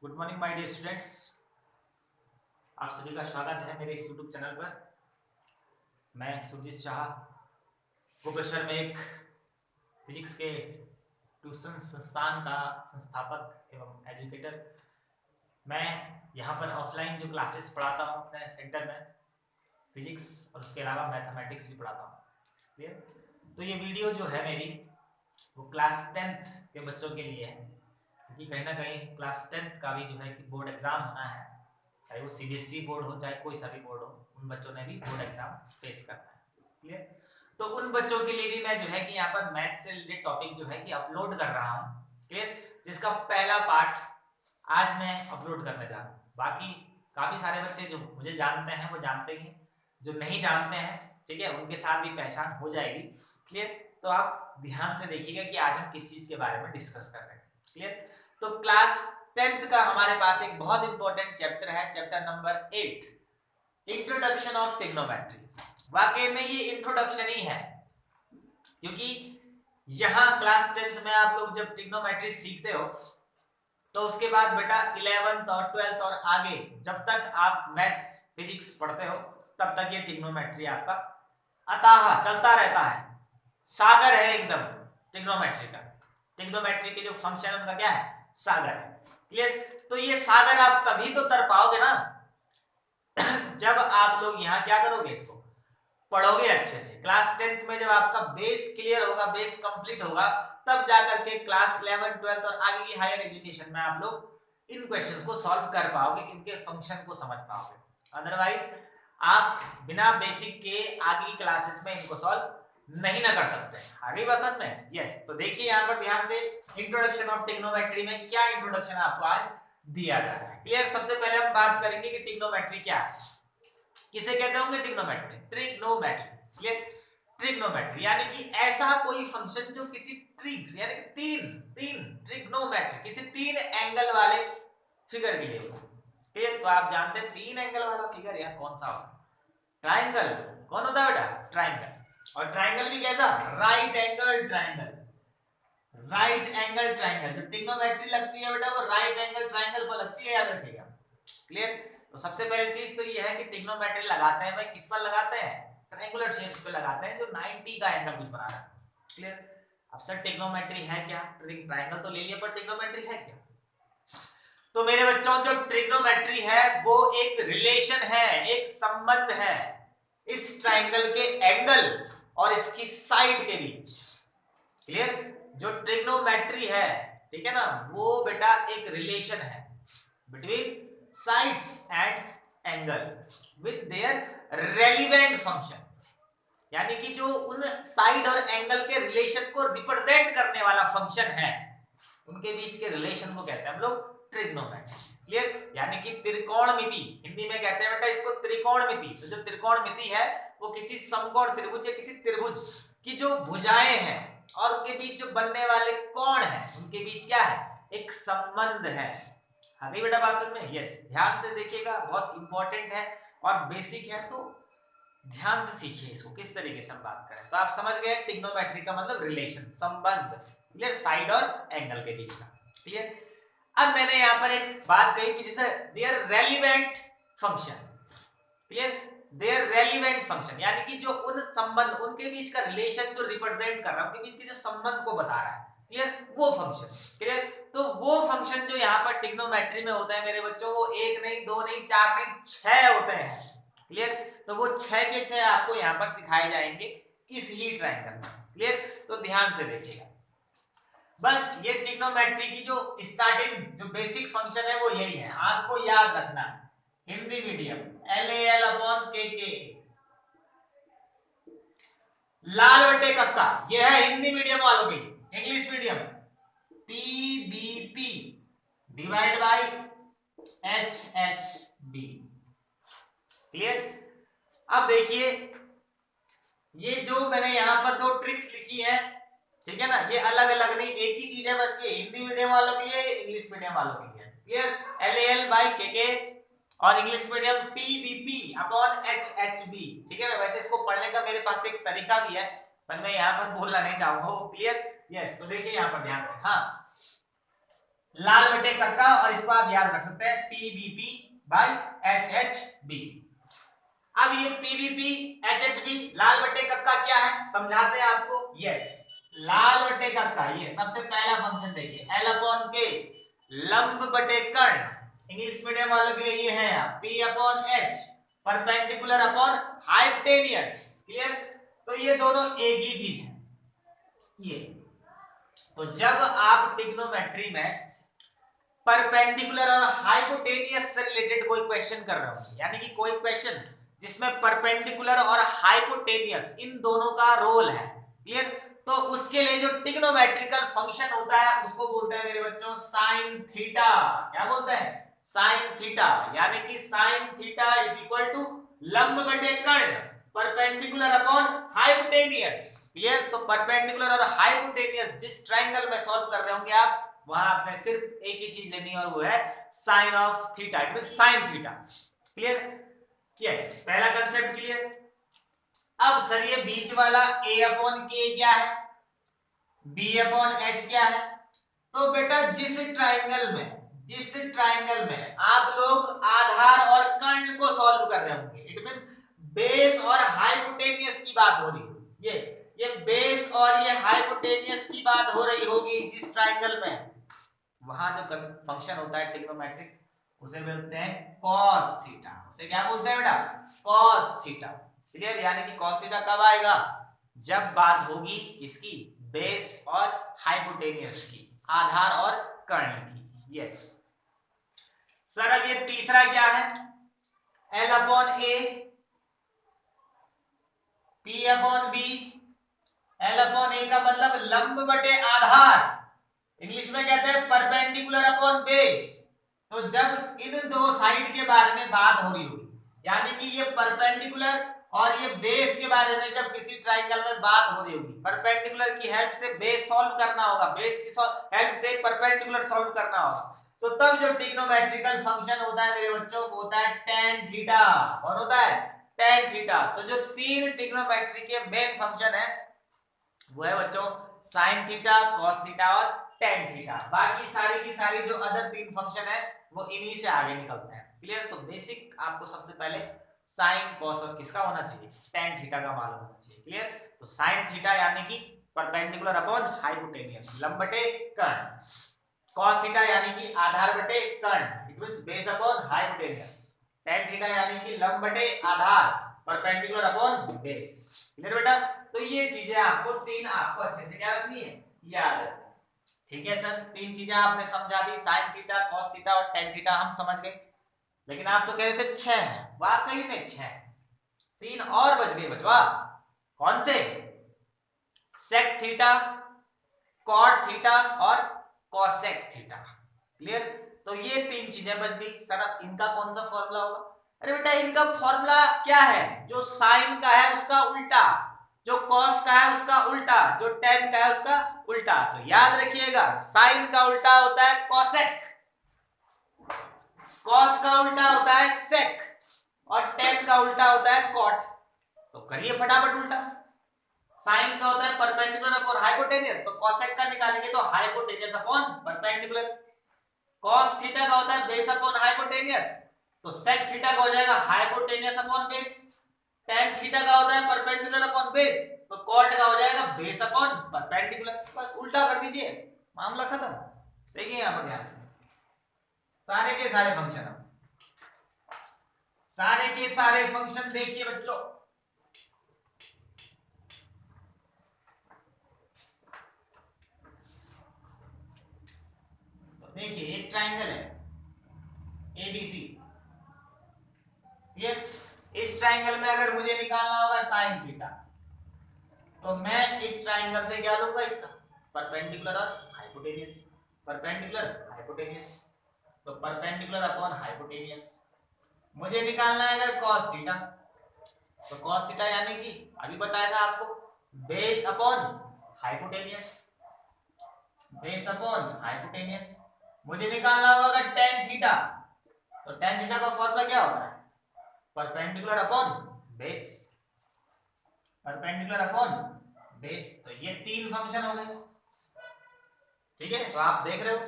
Good morning my dear students. आप सभी का स्वागत है मेरे इस यूट्यूब चैनल पर। मैं सुरजीत शाह, भुवनेश्वर में एक फिजिक्स के ट्यूशन संस्थान का संस्थापक एवं एजुकेटर। मैं यहाँ पर ऑफलाइन जो क्लासेस पढ़ाता हूँ अपने सेंटर में, फिजिक्स और उसके अलावा मैथमेटिक्स भी पढ़ाता हूँ। क्लियर? तो ये वीडियो जो है मेरी वो क्लास 10th के बच्चों के लिए है, क्योंकि कहीं ना कहीं क्लास 10th का भी जो है कि बोर्ड एग्जाम होना है, चाहे वो सीबीएसई बोर्ड हो चाहे कोई सा भी बोर्ड हो, उन बच्चों ने भी बोर्ड एग्जाम फेस करना है। क्लियर? तो उन बच्चों के लिए भी मैं जो है कि यहाँ पर मैथ से रिलेटेड टॉपिक जो है कि अपलोड कर रहा हूँ। क्लियर? जिसका पहला पार्ट आज मैं अपलोड करने जा रहा हूँ। बाकी काफी सारे बच्चे जो मुझे जानते हैं वो जानते ही, जो नहीं जानते हैं ठीक है उनके साथ भी पहचान हो जाएगी। क्लियर? तो आप ध्यान से देखिएगा कि आज हम किस चीज के बारे में डिस्कस कर रहे हैं। क्लियर? तो क्लास 10th का हमारे पास एक बहुत इंपॉर्टेंट चैप्टर है, chapter number 8, introduction of trigonometry. वाकई में ये इंट्रोडक्शन ही है, क्योंकि यहाँ क्लास 10th में आप लोग जब ट्रिग्नोमेट्री सीखते हो तो उसके बाद बेटा 11th और 12th और आगे जब तक आप मैथ्स फिजिक्स पढ़ते हो तब तक ये ट्रिग्नोमेट्री आपका अताह चलता रहता है। सागर है एकदम ट्रिग्नोमेट्री का। ट्रिग्नोमेट्री के जो फंक्शन उनका क्या है? सागर है। क्लियर? तो ये सागर आप तभी तो तर पाओगे ना जब आप लोग यहाँ क्या करोगे, इसको पढ़ोगे अच्छे से। क्लास 10th में जब आपका बेस क्लियर होगा, बेस कंप्लीट होगा, तब जाकर के क्लास 11, 12 और आगे की हायर एजुकेशन में आप लोग इन क्वेश्चंस को सॉल्व कर पाओगे, इनके फंक्शन को समझ पाओगे। अदरवाइज आप बिना बेसिक के आगे की क्लासेस में इनको सॉल्व नहीं ना कर सकते। आगे बसन में यस। तो देखिए यहाँ पर ध्यान से, इंट्रोडक्शन ऑफ ट्रिग्नोमेट्री में क्या इंट्रोडक्शन आपको आज दिया जा रहा है। क्लियर? सबसे पहले हम बात करेंगे कि ट्रिग्नोमेट्री क्या है, किसे कहते होंगे ट्रिग्नोमेट्री। Trigonometry clear? ट्रिग्नोमेट्री यानी कि ऐसा कोई फंक्शन जो किसी ट्रिग यानी कि तीन ट्रिग्नोमेट्री किसी तीन एंगल वाले फिगर के लिए होता है। क्लियर? तो आप जानते हैं तीन एंगल वाला फिगर यार कौन सा होता है? ट्राइंगल। कौन होता है बेटा? ट्राइंगल। और ट्राइंगल भी कैसा? Right angle triangle. Right angle triangle जो ट्रिग्नोमेट्री लगती है बेटा वो राइट एंगल ट्राइंगल पर लगती है, याद रखिएगा। क्लियर? तो सबसे पहली चीज तो ये है कि ट्रिग्नोमेट्री लगाते हैं भाई किस पर लगाते हैं? ट्रायंगुलर शेप्स पे लगाते हैं जो 90 का एंगल कुछ बना रहा है। क्लियर? अब सर ट्रिग्नोमेट्री है क्या? ट्रायंगल तो ले लिया, पर ट्रिग्नोमेट्री है क्या? तो मेरे बच्चों जो ट्रिग्नोमेट्री है वो एक रिलेशन है, एक संबंध है इस ट्रायंगल के एंगल और इसकी साइड के बीच। क्लियर? जो ट्रिग्नोमेट्री है ठीक है ना, वो बेटा एक रिलेशन है between sides and angle with their relevant function, यानी कि जो उन साइड और एंगल के रिलेशन को रिप्रेजेंट करने वाला फंक्शन है उनके बीच के रिलेशन को कहते हैं हम लोग ट्रिग्नोमेट्री। क्लियर? यानी कि त्रिकोणमिति, हिंदी में कहते हैं बेटा इसको त्रिकोणमिति। तो जो त्रिकोणमिति है वो किसी समकोण त्रिभुज या किसी त्रिभुज की जो भुजाएं हैं और उनके बीच जो बनने वाले कोण हैं उनके बीच क्या है? एक संबंध है। हाँ नहीं बेटा बात समझ में? यस। ध्यान से देखिएगा, बहुत इंपॉर्टेंट है और बेसिक है, तो ध्यान से सीखिए इसको किस तरीके से हम बात करें। तो आप समझ गए ट्रिग्नोमेट्री का मतलब रिलेशन, संबंध। क्लियर? साइड और एंगल के बीच का। क्लियर? अब मैंने यहाँ पर एक बात कही कि जैसे their relevant function. Clear? Their relevant function यानी कि जो उन संबंध, उनके बीच का रिलेशन जो रिप्रेजेंट कर रहा है, उनके बीच के जो संबंध को बता रहा है। क्लियर? वो फंक्शन। क्लियर? तो वो फंक्शन जो यहाँ पर ट्रिग्नोमेट्री में होता है मेरे बच्चों, वो एक नहीं, दो नहीं, चार नहीं, 6 होते हैं। क्लियर? तो वो 6 के 6 आपको यहाँ पर सिखाए जाएंगे इस ही ट्रायंगल में। क्लियर? तो ध्यान से देखिएगा। बस ये ट्रिग्नोमेट्री की जो स्टार्टिंग जो बेसिक फंक्शन है वो यही है, आपको याद रखना है। हिंदी मीडियम LAL/KK, लाल बटे कक्का, ये है हिंदी मीडियम वालों की। English medium PBP divide by HHB। Clear? अब देखिए ये जो मैंने यहां पर दो ट्रिक्स लिखी है ठीक है ना, ये अलग अलग नहीं, एक ही चीज है, बस ये हिंदी मीडियम वालों के लिए, इंग्लिश मीडियम वालों के लिए। क्लियर? LAL/KK और इंग्लिश मीडियम PBP/HHB। ठीक है ना? वैसे इसको पढ़ने का मेरे पास एक तरीका भी है पर मैं यहाँ पर बोलना नहीं चाहूंगा। क्लियर? यस। तो देखिए यहाँ पर ध्यान से, हाँ लाल बटे कक्का, और इसको आप याद रख सकते हैं PVP बाय HHB। अब ये PVP HHB लाल बटे कक्का क्या है समझाते हैं आपको। यस, लाल बटे कक्का ये सबसे पहला फंक्शन देखिए, L अपॉन K लंब बटे कर्ण, इंग्लिश मीडियम वालों के लिए ये है P upon H perpendicular upon hypotenuse. Clear, तो ये दोनों एक ही चीज है। ये तो जब आप ट्रिग्नोमेट्री में परपेंडिकुलर और हाइपोटेनियस से रिलेटेड कोई क्वेश्चन कर रहे हो, यानी कि कोई क्वेश्चन जिसमें परपेंडिकुलर और हाइपोटेनियस इन दोनों का रोल है, क्लियर, तो उसके लिए जो ट्रिग्नोमेट्रिकल फंक्शन होता है उसको बोलते हैं मेरे बच्चों साइन थीटा। क्या बोलते हैं? साइन थीटा, यानी कि sine theta is equal to लंब बटे कर्ण परपेंडिकुलर अपॉन हाइपोटेनियस। क्लियर, तो परपेंडिकुलर और हाइपोटेनियस जिस ट्रायंगल में सॉल्व कर रहे होंगे आप, वहां आपने सिर्फ एक ही चीज लेनी है और वो है sine of theta, it means sine theta. Clear, yes, पहला कांसेप्ट क्लियर। अब सर ये बीच वाला a अपॉन k क्या है, b अपॉन h क्या है? तो बेटा जिस ट्रायंगल में आप लोग आधार और कर्ण को सॉल्व कर रहे होंगे, इट मींस बेस और हाइपोटेनियस की बात हो रही होगी, ये बेस और ये हाइपोटेनियस की बात हो रही होगी जिस ट्रायंगल में, वहां जो फंक्शन होता है ट्रिग्नोमेट्रिक उसे बोलते हैं cos थीटा। उसे क्या बोलते हैं बेटा? cos theta. क्लियर, यानी कि cos थीटा कब आएगा? जब बात होगी इसकी बेस और हाइपोटेनियस की, आधार और कर्ण की। यस सर, अब ये तीसरा क्या है? L upon A P upon B। L upon A का मतलब लंब बटे आधार, इंग्लिश में कहते हैं परपेंडिकुलर अपॉन बेस। तो जब इन दो साइड के बारे में बात हो रही होगी, यानी कि ये परपेंडिकुलर और ये बेस के बारे में जब किसी ट्रायंगल में बात हो रही होगी, परपेंडिकुलर की हेल्प से बेस सॉल्व करना होगा, बेस की हेल्प से परपेंडिकुलर सॉल्व करना होगा, तो तब जो ट्रिग्नोमेट्रिकल फंक्शन होता है मेरे बच्चों वो होता है tan थीटा। और होता है tan थीटा। तो जो तीन ट्रिग्नोमेट्री के मेन फंक्शन है वो है बच्चों sin थीटा, cos थीटा और tan थीटा। बाकी सारी की सारी जो अदर तीन फंक्शन है वो इन्हीं से आगे निकलते हैं। क्लियर, तो बेसिक आपको सबसे पहले sin cos और किसका होना चाहिए? tan थीटा का मालूम होना चाहिए। क्लियर, तो sin थीटा यानी कि परपेंडिकुलर अपॉन हाइपोटेनियस, लंब बटे कर्ण। cos थीटा यानी कि आधार बटे कर्ण, it means base upon hypotenuse. tan theta यानी कि लंब बटे आधार, परपेंडिकुलर अपॉन बेस। क्लियर बेटा, तो ये चीजें आपको तीन आपको अच्छे से क्या रखनी है? याद रखनी। ठीक है सर, तीन चीजें आपने समझा दी, साइन थीटा, कॉस थीटा और टेन थीटा हम समझ गए। लेकिन आप तो कह रहे थे 6 है, वाकई में 6, तीन और बच गए बचवा। कौन से? सेक थीटा, कॉट थीटा और कॉसेक थीटा। क्लियर, तो ये तीन चीजें बच गई। सर इनका कौन सा फॉर्मूला होगा? अरे बेटा इनका फॉर्मूला क्या है? जो साइन का है उसका उल्टा, जो कॉस का है उसका उल्टा, जो टेन का है उसका उल्टा। तो याद रखिएगा, साइन का उल्टा होता है कॉसेक, कॉस का उल्टा होता है सेक और टेन का उल्टा होता है कॉट। तो करिए फटाफट उल्टा। साइन का होता है परपेंडिकुलर अपॉन हाइपोटेनियस, तो कॉसेक का निकालेंगे तो hypotenuse upon perpendicular. Cos theta का होता है बेस अपॉन हाइपोटेनियस, तो सेक थीटा का हो जाएगा hypotenuse upon base. Tan theta का होता है परपेंडिकुलर अपॉन बेस, तो कॉट का हो जाएगा बेस अपॉन परपेंडिकुलर। बस उल्टा कर दीजिए, मामला खत्म। देखिए यहां पर ध्यान से, सारे के सारे फंक्शन, सारे के सारे फंक्शन देखिए बच्चों। तो देखिए एक ट्रायंगल है ABC, ये इस ट्रायंगल में अगर मुझे निकालना होगा साइन थीटा, तो मैं इस ट्रायंगल से क्या लूंगा? इसका परपेंडिकुलर और हाइपोटेनियस, परपेंडिकुलर हाइपोटेनियस, तो परपेंडिकुलर अपॉन हाइपोटेनियस। मुझे निकालना है अगर cos थीटा, तो cos थीटा यानी कि अभी बताया था आपको base upon hypotenuse, base upon hypotenuse. मुझे निकालना होगा अगर tan थीटा, तो tan थीटा का फॉर्मूला क्या होता है? Perpendicular upon base, perpendicular upon base. तो ये तीन फंक्शन हो गए। ठीक है, तो आप देख रहे हो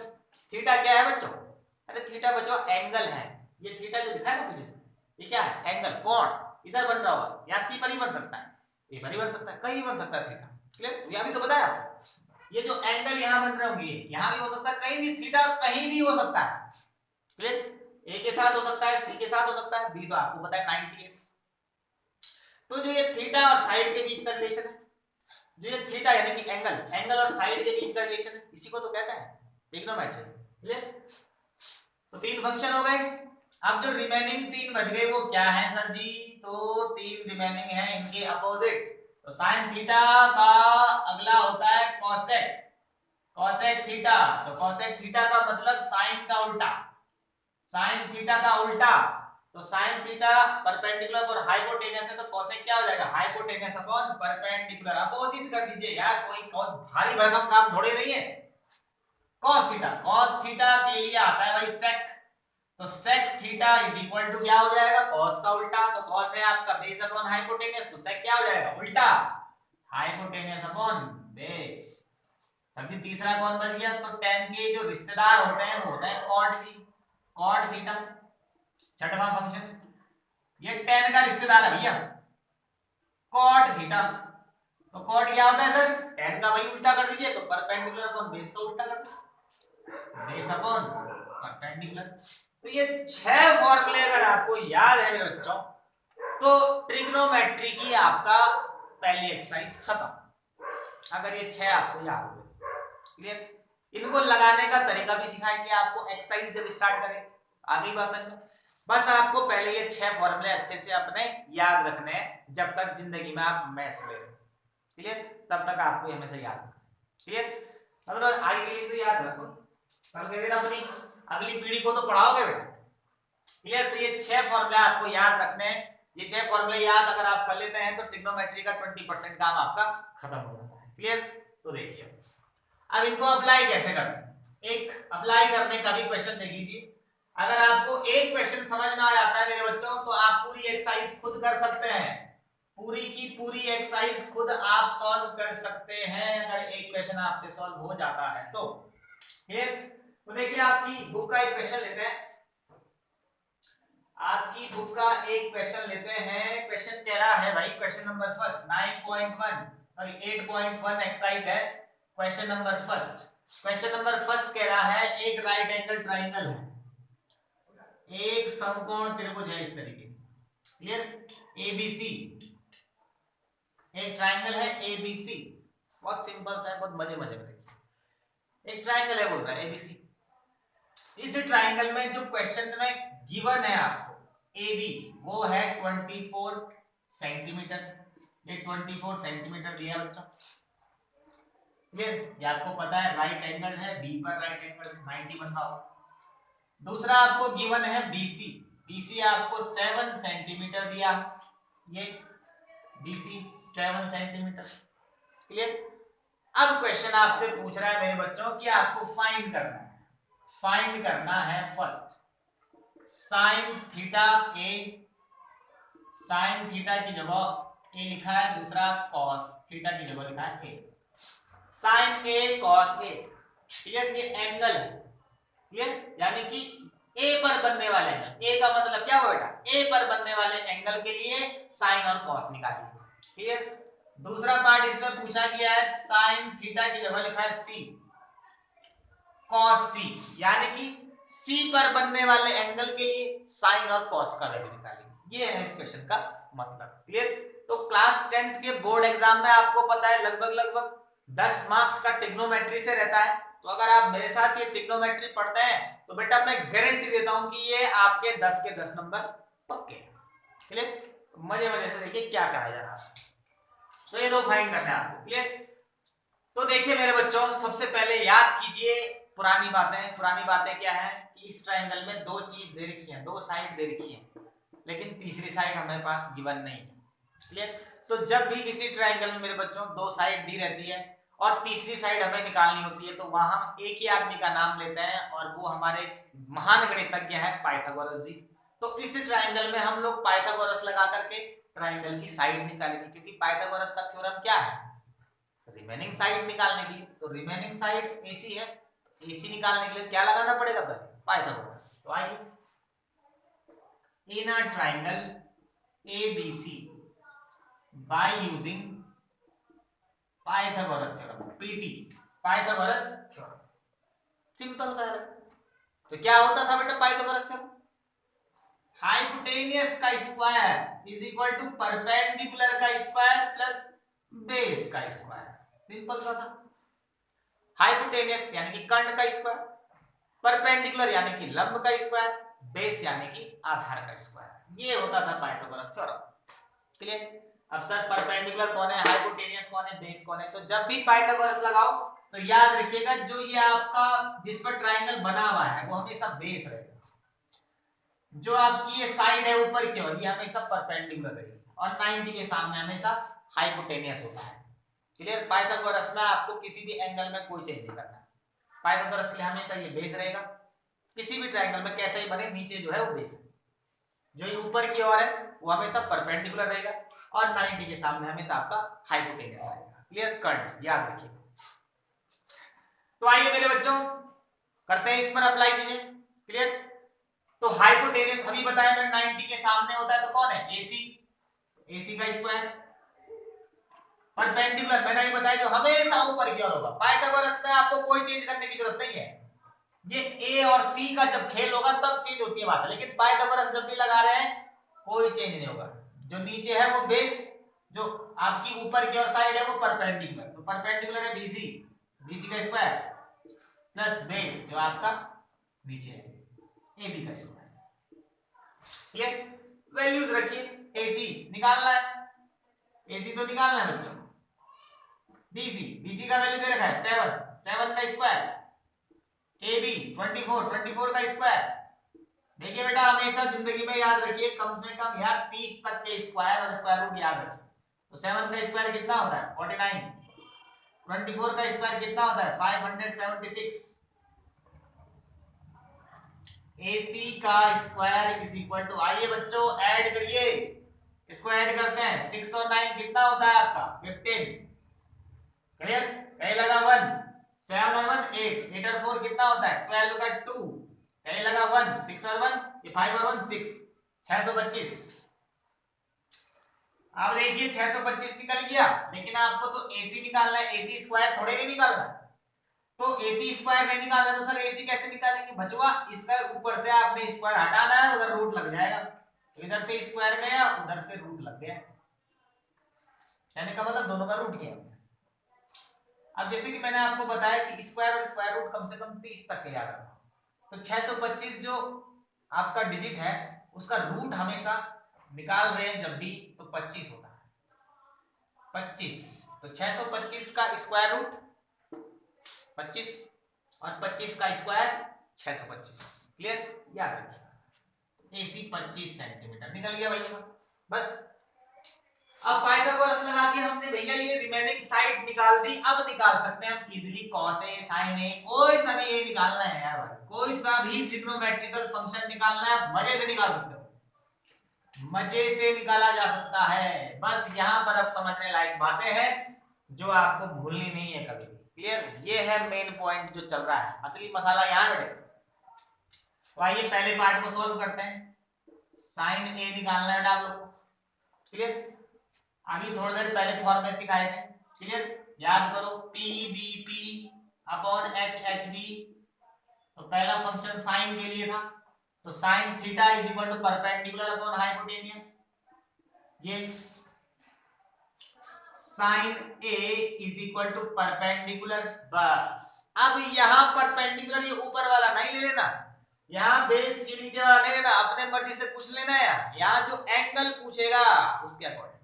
थीटा क्या है बच्चों? अरे थीटा बच्चों एंगल है। ये थीटा जो लिखा है ना पीछे से, ये क्या है? एंगल, कोण। इधर बन रहा होगा, या सी पर ही बन सकता है, ए पर ही बन सकता है, कहीं बन सकता है थीटा। क्लियर? तो यहाँ भी तो बताया आपको, ये जो एंगल यहाँ बन रहे होंगे, यहाँ भी हो सकता है, कहीं भी थीटा कहीं भी हो सकता है। क्लियर? ए के साथ हो सकता है, सी के साथ हो सकता है, बी तो आपको पता है 90 है। तो जो ये थीटा और साइड के बीच का रिलेशन है, जो ये थीटा यानी कि एंगल, एंगल और साइड के बीच का रिलेशन है, इसी को तो कहते हैं ट्रिग्नोमेट्री। क्लियर? तो तीन फंक्शन हो गए। अब जो रिमेनिंग तीन बच गए वो क्या है सर जी? तो तीन रिमेनिंग है इनके अपोजिट। तो साइन थीटा का अगला होता है कोसेक, कोसेक थीटा। तो कोसेक थीटा का मतलब साइन का उल्टा, साइन थीटा का उल्टा। तो साइन थीटा परपेंडिकुलर और हाइपोटेनस है, तो कोसेक क्या हो जाएगा? Hypotenuse upon perpendicular. अपोजिट कर दीजिए यार, कोई भारी भरकम काम थोड़ी नहीं है। cos थीटा, cos थीटा के लिए आता है भाई sec। तो sec theta is equal to क्या हो जाएगा? cos का उल्टा। तो cos है आपका बेस अपॉन हाइपोटेनस, तो sec क्या हो जाएगा? उल्टा हाइपोटेनस अपॉन बेस। सब्जी तीसरा कौन बच गया? तो tan के जो रिश्तेदार होते हैं वो होते हैं cot जी, cot थीटा। छठवां फंक्शन, ये tan का रिश्तेदार है भैया, cot थीटा। तो cot क्या होता है सर? tan का वही उल्टा कर दीजिए, तो परपेंडिकुलर अपॉन बेस का उल्टा कर दीजिए, बेस अपॉन परपेंडिकुलर। तो ये 6 फॉर्मूले अगर आपको याद है मेरे बच्चों, तो ट्रिग्नोमेट्री की आपका पहली एक्सरसाइज खत्म। अगर ये 6 आपको याद हो गए, क्लियर? इनको लगाने का तरीका भी सिखाएंगे आपको एक्सरसाइज जब स्टार्ट करें, आगे बात समझ में। बस आपको पहले ये 6 फॉर्मूले अच्छे से अपने याद रखने हैं जब तक जिंदगी में आप मैथ्स ले रहे हैं। क्लियर? तब तक आपको हमेशा याद, क्लियर? मतलब आगे के लिए तो याद रखो, कल के दिन अपनी अगली पीढ़ी को तो पढ़ाओगे बेटा। क्लियर? तो ये 6 फॉर्मूले आपको याद रखने हैं। ये 6 फॉर्मूले याद अगर आप कर लेते हैं तो ट्रिग्नोमेट्री का 20% काम आपका खत्म हो जाता है। क्लियर? तो देखिए अब इनको अप्लाई कैसे करते हैं। एक अप्लाई करने का भी क्वेश्चन देख लीजिए। अगर आपको एक क्वेश्चन समझ में आ जाता है मेरे बच्चों, तो आप पूरी एक्सरसाइज खुद कर सकते हैं, पूरी की पूरी एक्सरसाइज खुद आप सॉल्व कर सकते हैं अगर एक क्वेश्चन आपसे सॉल्व हो जाता है तो। क्लियर? तो देखिए आपकी बुक का एक क्वेश्चन लेते हैं, आपकी बुक का एक क्वेश्चन लेते हैं। क्वेश्चन कह रहा है भाई, question number first 9.1 sorry 8.1 exercise है। Question number first, question number first कह रहा है एक राइट एंगल ट्राइंगल है, एक समकोण त्रिभुज है इस तरीके से। क्लियर? एबीसी, एक ट्राइंगल है एबीसी, बहुत सिंपल सा है, बहुत मजे मजे में। एक ट्राइंगल है बोल रहा है एबीसी। इस ट्राइंगल में जो क्वेश्चन में गिवन है आपको AB, वो है 24 सेंटीमीटर। ये 24 सेंटीमीटर दिया बच्चों। क्लियर? ये आपको पता है राइट एंगल है, B पर राइट एंगल 90 बनता हो। दूसरा आपको गिवन है BC, BC आपको 7 सेंटीमीटर दिया, ये BC 7 सेंटीमीटर। क्लियर? अब क्वेश्चन आपसे पूछ रहा है मेरे बच्चों कि आपको फाइंड करना है, फाइंड करना है फर्स्ट साइन थीटा ए, साइन थीटा की जगह ए लिखा है, दूसरा कॉस थीटा की जगह लिखा है ए। Sign A cos A, clear? ये एंगल है, क्लियर? यानी कि ए पर बनने वाले एंगल, ए का मतलब क्या हुआ बेटा? ए पर बनने वाले एंगल के लिए साइन और कॉस निकालिए। क्लियर? दूसरा पार्ट इसमें पूछा गया है साइन थीटा की जगह लिखा है सी, कॉस सी, यानी कि सी पर बनने वाले एंगल के लिए साइन और कॉस का वैल्यू निकालिए। ये है इस क्वेश्चन का मतलब। क्लियर? तो क्लास 10th के बोर्ड एग्जाम में आपको पता है लगभग 10 मार्क्स का ट्रिग्नोमेट्री से रहता है। तो अगर आप मेरे साथ ये ट्रिग्नोमेट्री पढ़ते हैं तो बेटा मैं गारंटी देता हूं कि ये आपके 10 के 10 नंबर पक्के हैं। क्लियर? मजे मजे से देखिए क्या कहा जा रहा है। तो ये दो फाइंड करना है आपको। क्लियर? तो देखिए मेरे बच्चों सबसे पहले याद कीजिए पुरानी बातें। पुरानी बातें क्या है कि इस ट्रायंगल में दो चीज दे रखी है, दो साइड दे रखी है, लेकिन तीसरी साइड हमारे पास गिवन नहीं है। क्लियर? तो जब भी किसी ट्रायंगल में मेरे बच्चों दो साइड दी रहती है और तीसरी साइड हमें निकालनी होती है, तो वहां हम एक ही आदमी का नाम लेते हैं और वो हमारे महान गणितज्ञ है पाइथागोरस जी। तो इस ट्रायंगल में हम लोग पाइथागोरस लगा करके ट्रायंगल की साइड निकालेंगे, क्योंकि पाइथागोरस का थ्योरम क्या है? रिमेनिंग साइड निकालने के लिए। तो रिमेनिंग साइड AC है, AC निकालने के लिए क्या लगाना पड़ेगा? पाइथागोरस। तो आइए, in a triangle ABC by using Pythagoras theorem, PT, Pythagoras theorem. Simple सा है। तो क्या होता था बेटा पाइथागोरस थ्योरम? हाइपोटेनियस का square is equal to perpendicular का स्क्वायर प्लस बेस का स्क्वायर। सिंपल सा था। हाइपोटेनियस यानी कि कर्ण का स्क्वायर, परपेंडिकुलर यानी कि लंब का स्क्वायर, बेस यानी कि आधार का स्क्वायर। ये होता था पाइथागोरस थ्योरम। क्लियर? अब सर परपेंडिकुलर कौन है, हाइपोटेनियस कौन है, बेस कौन है? तो जब भी पाइथागोरस लगाओ तो याद रखिएगा जो ये आपका जिस पर ट्रायंगल बना हुआ है वो हमेशा बेस रहेगा, जो आपकी ये साइड है ऊपर की ओर ये हमेशा परपेंडिकुलर रहेगी, और 90 के सामने हमेशा हाइपोटेनियस होता है। क्लियर? पाइथागोरस में आपको किसी भी एंगल में कोई चेंज नहीं करना है। पाइथागोरस के लिए हमेशा ये बेस रहेगा। किसी भी ट्रायंगल में कैसा ही बने, नीचे जो है वो बेस है, जो ये ऊपर की ओर है वो हमेशा परपेंडिकुलर रहेगा, और 90 के सामने हमेशा आपका हाइपोटेनियस आएगा। क्लियर? कर्ण याद रखिए। तो आइए मेरे बच्चों करते हैं इस पर अप्लाई चीजें। क्लियर? तो हाइपोटेनियस अभी बताया मैंने 90 के सामने होता है, तो कौन है? AC, AC का स्क्वायर। परपेंडिकुलर मैंने अभी बताया जो हमेशा ऊपर की ओर होगा। पाइथागोरस में आपको कोई चेंज करने की जरूरत नहीं है, ये A और C का जब खेल होगा तब चेंज होती है बात, लेकिन पाइथागोरस जब भी लगा रहे हैं कोई चेंज नहीं होगा। जो नीचे है वो बेस, जो आपकी ऊपर की ओर साइड है वो परपेंडिकुलर, तो परपेंडिकुलर है BC, BC का स्क्वायर प्लस बेस जो आपका नीचे है AB का स्क्वायर। क्लियर? वैल्यूज रखिए। AC निकालना है, AC तो निकालना है बच्चों। BC का वैल्यू दे रखा है 7 का स्क्वायर, AB 24 का स्क्वायर। देखिए बेटा हमेशा जिंदगी में याद रखिए कम से कम यार 30 तक के स्क्वायर और स्क्वायर रूट याद रखिए। तो 7 का स्क्वायर कितना होता है? 49। 24 का स्क्वायर कितना होता है? 576। AC का स्क्वायर इज इक्वल टू, आइए बच्चों ऐड करिए, इसको ऐड करते हैं। 6 और 9 कितना होता है आपका? 15। क्लियर? कहीं लगा 1, 7 और 1 8, 8 और 4 कितना होता है? 12 का 2, कहीं लगा 1, 6 और 1, ये 5 और 1 6, 625। अब देखिए 625 निकल गया, लेकिन आपको तो AC निकालना है, AC स्क्वायर थोड़े नहीं निकालना। तो AC स्क्वायर नहीं निकालना तो सर AC कैसे निकालेंगे बचवा? इसका ऊपर से आपने स्क्वायर हटाना है, उधर रूट लग जाएगा, तो इधर से स्क्वायर गया उधर से रूट लग गया, कहने का मतलब दोनों का रूट किया। अब जैसे कि मैंने आपको बताया कि स्क्वायर और स्क्वायर रूट कम से कम 30 तक के याद रखो, तो 625 जो आपका डिजिट है उसका रूट हमेशा निकाल रहे हैं जब भी, तो 25 होता है 25। तो 625 का स्क्वायर रूट 25 और 25 का स्क्वायर 625। क्लियर? याद रखिए AC 25 सेंटीमीटर निकल गया भाई। बस अब पाइथागोरस लगा के हमने भैया ये रिमेनिंग साइड निकाल दी। अब निकाल सकते हैं हम easily cos A sin A, कोई सा भी A निकालना है यार भाई, कोई सा भी ट्रिग्नोमेट्रिकल फंक्शन निकालना है मजे से निकाल सकते हो, मजे से निकाला जा सकता है। बस यहाँ पर अब समझने लायक बातें हैं जो आपको भूलनी नहीं है कभी। क्लियर? ये है मेन पॉइंट जो चल रहा है, असली मसाला यहाँ बैठे। तो आइए पहले पार्ट को सॉल्व करते हैं। साइन A निकालना है आप लोग को। क्लियर? अभी थोड़ी देर पहले फॉर्मूले सिखाए थे। क्लियर? याद करो PBP अपॉन HHB। तो पहला फंक्शन साइन के लिए था, तो sine theta is equal to perpendicular upon hypotenuse. ये sine A is equal to perpendicular. बस अब यहां परपेंडिकुलर ये ऊपर वाला नहीं ले लेना, यहाँ बेस के नीचे वाला नहीं लेना, अपने मर्जी से पूछ लेना है। यहाँ जो एंगल पूछेगा उसके अकॉर्डिंग।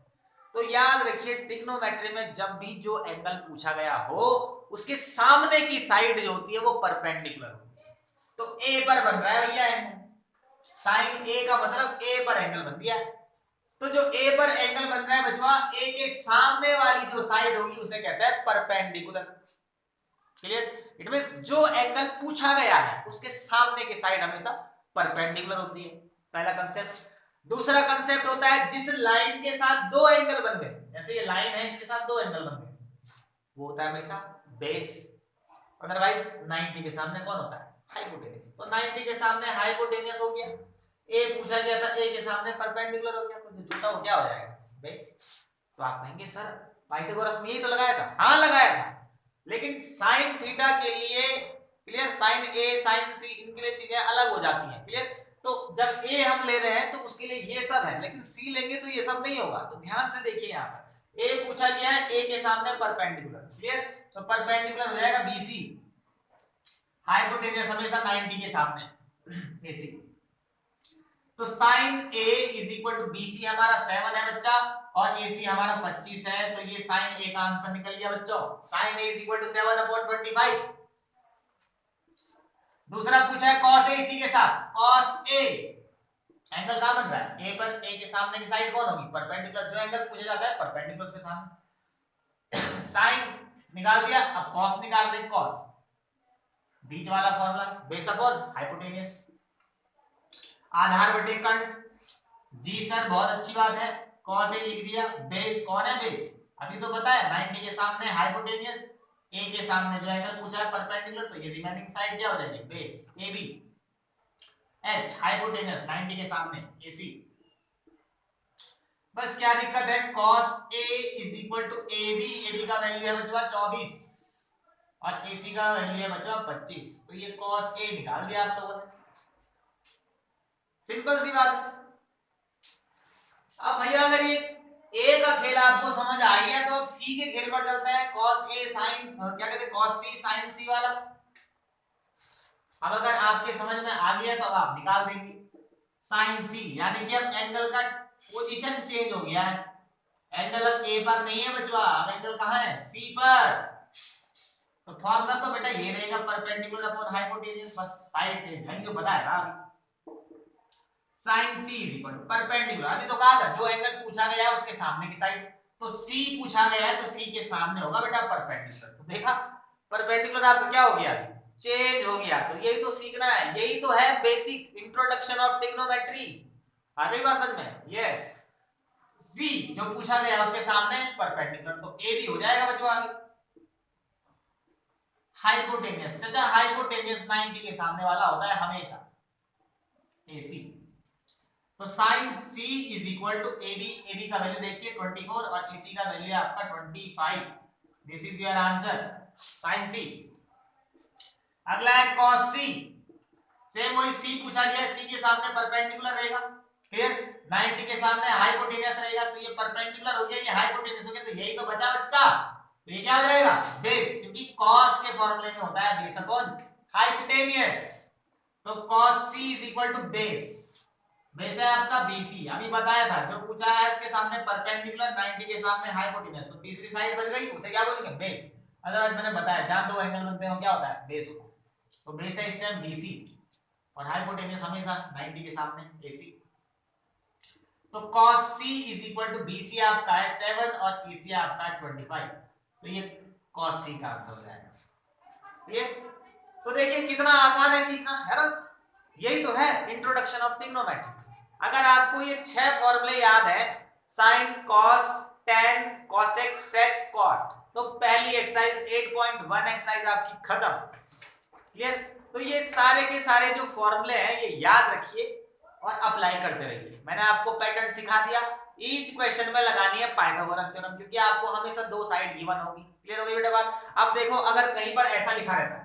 तो याद रखिए ट्रिग्नोमेट्री में जब भी जो एंगल पूछा गया हो उसके सामने की साइड जो होती है वो परपेंडिकुलर होती है। तो A पर बन रहा है भैया एंगल, साइन A का मतलब A पर एंगल बन गया। तो जो A पर एंगल बन रहा है बचवा, A के सामने वाली जो साइड होगी उसे कहता है परपेंडिकुलर। क्लियर? इट मींस जो एंगल पूछा गया है उसके सामने की साइड हमेशा परपेंडिकुलर होती है। पहला कंसेप्ट। दूसरा कंसेप्ट होता है जिस लाइन के साथ दो एंगल बन गए, जैसे ये लाइन है इसके साथ दो एंगल बन गए, वो होता है हमेशा बेस। अदरवाइज 90 के सामने कौन होता है? हाइपोटेनियस। तो 90 के सामने हाइपोटेनियस हो गया। ए पूछा गया था, ए के सामने परपेंडिकुलर हो गया, तो जो जुटा हो क्या हो जाएगा बेस। तो आप कहेंगे सर पाइथागोरस में यही तो लगाया था। हाँ लगाया था, लेकिन साइन थीटा के लिए क्लियर, साइन ए साइन सी इनके लिए चीजें अलग हो जाती हैं क्लियर। तो जब ए हम ले रहे हैं तो उसके लिए ये सब है, लेकिन सी लेंगे तो ये सब नहीं होगा। तो ध्यान से देखिए यहाँ पर ए पूछा गया है, ए के सामने परपेंडिकुलर क्लियर, तो परपेंडिकुलर हो जाएगा बीसी। हाइपोटेनियस हमेशा 90 के सामने एसी। तो sine A is equal to BC हमारा 7 है बच्चा, और एसी हमारा 25 है। तो ये साइन ए का आंसर निकल गया बच्चों, sine A is equal to 7/25। दूसरा पूछा है कॉस ए इसी के साथ, कॉस ए एंगल कहां बन रहा है? ए पर, ए के सामने की साइड कौन होगी? परपेंडिकुलर। जो एंगल पूछा जाता है परपेंडिकुलर के सामने। साइन निकाल दिया, अब कॉस निकाल रहे, कॉस बीच वाला फॉर्मूला बेस अपॉन हाइपोटेनियस, आधार बटे कर्ण। जी सर बहुत अच्छी बात है, कॉस ए लिख दिया, बेस कौन है? बेस अभी तो पता है 90 के सामने हाइपोटेनियस, ए के सामने जो एंगल पूछा है परपेंडिकुलर, तो ये रिमेनिंग साइड क्या हो जाएगी? Base A B. H hypotenuse 90 के सामने एसी। बस क्या दिक्कत है? cos A is equal to AB, AB का वैल्यू है बचवा 24 और AC का वैल्यू है बचवा 25। तो ये cos A निकाल दिया आप लोगों ने, सिंपल सी बात है। अब भैया अगर ये A का खेल आपको समझ आ गया तो अब C के खेल पर चलते हैं। cos A sin क्या कहते हैं, cos C sin C वाला। अब अगर आपके समझ में आ गया तो अब आप निकाल देंगे sin C, यानी कि अब एंगल का पोजीशन चेंज हो गया है। एंगल अब A पर नहीं है बचवा, अब एंगल कहां है? C पर। तो फॉर्मूला तो बेटा ये रहेगा, परपेंडिकुलर अपॉन हाइपोटेनियस, बस साइड चेंज है, जो बताया था अभी। sin C is equal to perpendicular, अभी तो कहा था जो एंगल पूछा गया है उसके सामने की साइड, तो C पूछा गया है तो C के सामने होगा बेटा परपेंडिकुलर। तो देखा परपेंडिकुलर आपका क्या हो गया? अभी चेंज हो गया। तो यही तो सीखना है, यही तो है बेसिक इंट्रोडक्शन ऑफ ट्रिग्नोमेट्री। आ गई बात समझ में? यस, C जो पूछा गया उसके सामने परपेंडिकुलर, तो A भी हो जाएगा बच्चों आगे। हाइपोटेनियस, चाचा हाइपोटेनियस 90 के सामने वाला होता है हमेशा AC। तो sin C is equal to AB, AB का वैल्यू देखिए 24 और AC का वैल्यू है आपका 25। This is your answer sin C। अगला है cos C, सेम वही C पूछा गया, C के सामने परपेंडिकुलर रहेगा, फिर 90 के सामने हाइपोटेनियस रहेगा, तो ये परपेंडिकुलर हो गया, ये हाइपोटेनियस हो गया, तो यही तो बचा बच्चा। तो ये क्या हो जाएगा? बेस, क्योंकि cos के फॉर्मूले में होता है बेस अपॉन हाइपोटेनियस। तो cos C is equal to base, base है आपका BC। अभी बताया था जो पूछा है उसके सामने परपेंडिकुलर, 90 के सामने हाइपोटेनियस, तो तीसरी साइड बच गई, उसे क्या बोलेंगे? बेस। अदरवाइज मैंने बताया जहां दो एंगल बनते हैं क्या होता है? बेस होता है। तो बेस है इस टाइम BC और हाइपोटेनियस हमेशा 90 के सामने AC। तो cos C is equal to BC आपका है 7 और AC आपका है 25। तो ये cos C का आंसर हो जाएगा। ये तो देखिए कितना आसान है सीखना, है ना? यही तो है इंट्रोडक्शन ऑफ ट्रिग्नोमेट्री। अगर आपको ये 6 फॉर्मूले याद है, sin, cos, tan, cosec, sec, cot, तो पहली एक्सरसाइज 8.1 एक्सरसाइज आपकी खत्म। क्लियर? तो ये सारे के सारे जो फॉर्मूले हैं ये याद रखिए और अप्लाई करते रहिए। मैंने आपको पैटर्न सिखा दिया, ईच क्वेश्चन में लगानी है पाइथागोरस थ्योरम, क्योंकि आपको हमेशा दो साइड गिवन होगी। क्लियर हो गई बेटा बात? अब देखो अगर कहीं पर ऐसा लिखा रहता है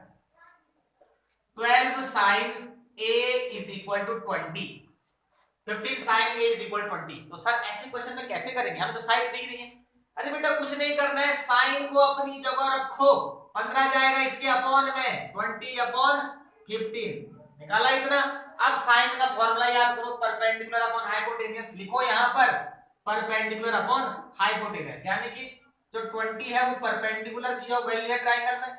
12 sin A is equal to 20, 15 sin A is equal to 20, तो सर ऐसे क्वेश्चन में कैसे करेंगे? हमें तो साइड दी रही है। अरे बेटा कुछ नहीं करना है, साइन को अपनी जगह रखो, 15 जाएगा इसके अपॉन में, 20 अपॉन 15 निकाला इतना। अब साइन का फॉर्मूला याद करो, परपेंडिकुलर अपॉन हाइपोटेनियस लिखो यहाँ पर, परपेंडिकुलर अपॉन हाइपोटेनियस, यानी कि जो 20 है वो परपेंडिकुलर की जो वैल्यू है ट्रायंगल में,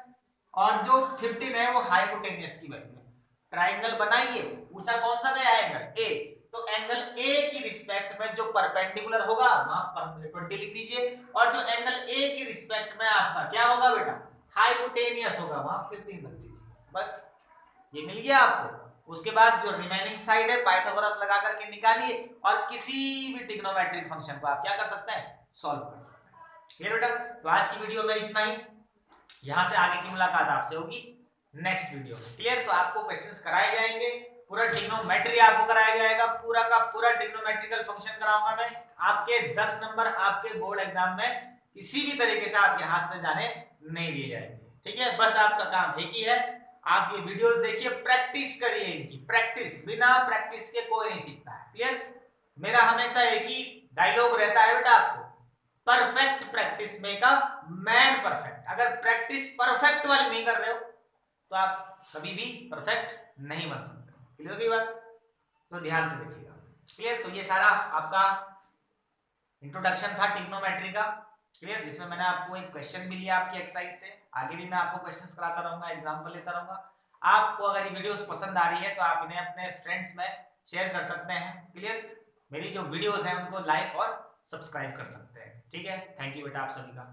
और जो 15 है वो हाइपोटेनियस की वैल्यू है। ट्रायंगल बनाइए, पूछा कौन सा गया एंगल? A, तो एंगल A की रिस्पेक्ट में जो परपेंडिकुलर होगा वहां पर 20 लिख दीजिए, और जो एंगल A की रिस्पेक्ट में आपका क्या होगा बेटा? हाइपोटेनियस होगा, वहां 15 रख दीजिए। बस ये मिल गया आपको। उसके बाद जो रिमेनिंग साइड है पाइथागोरस लगा करके निकालिए, और किसी भी ट्रिग्नोमेट्रिक फंक्शन को आप क्या कर सकते हैं? सॉल्व कर सकते हैं। क्लियर बेटा? तो आज की वीडियो में इतना ही। यहाँ से आगे की मुलाकात आपसे होगी नेक्स्ट वीडियो में। क्लियर? तो आपको क्वेश्चंस कराए जाएंगे, पूरा ट्रिग्नोमेट्री आपको कराया जाएगा, पूरा का पूरा ट्रिग्नोमेट्रिकल फंक्शन कराऊंगा मैं। आपके 10 नंबर आपके बोर्ड एग्जाम में किसी भी तरीके से आपके हाथ से जाने नहीं दिए जाएंगे। ठीक है, बस आपका काम एक ही है, आप ये वीडियोस देखिए, प्रैक्टिस करिए इनकी, प्रैक्टिस, बिना प्रैक्टिस के कोई नहीं सीखता है। क्लियर? मेरा हमेशा एक ही डायलॉग रहता है बेटा आपको, perfect practice make a man perfect. अगर प्रैक्टिस परफेक्ट वाली नहीं कर रहे हो तो आप कभी भी परफेक्ट नहीं बन सकते। क्लियर की बात? तो ध्यान से देखिएगा। क्लियर? तो ये सारा आपका इंट्रोडक्शन था ट्रिग्नोमेट्री का। क्लियर? जिसमें मैंने आपको एक क्वेश्चन भी लिया आपकी एक्सरसाइज से, आगे भी मैं आपको क्वेश्चंस कराता रहूंगा, एग्जांपल लेता रहूंगा। आपको अगर ये वीडियोस पसंद आ रही है तो आप इन्हें अपने फ्रेंड्स में शेयर कर सकते हैं। क्लियर? मेरी जो वीडियोस हैं उनको लाइक और सब्सक्राइब कर सकते हैं। ठीक है, थैंक यू बेटा आप सभी का।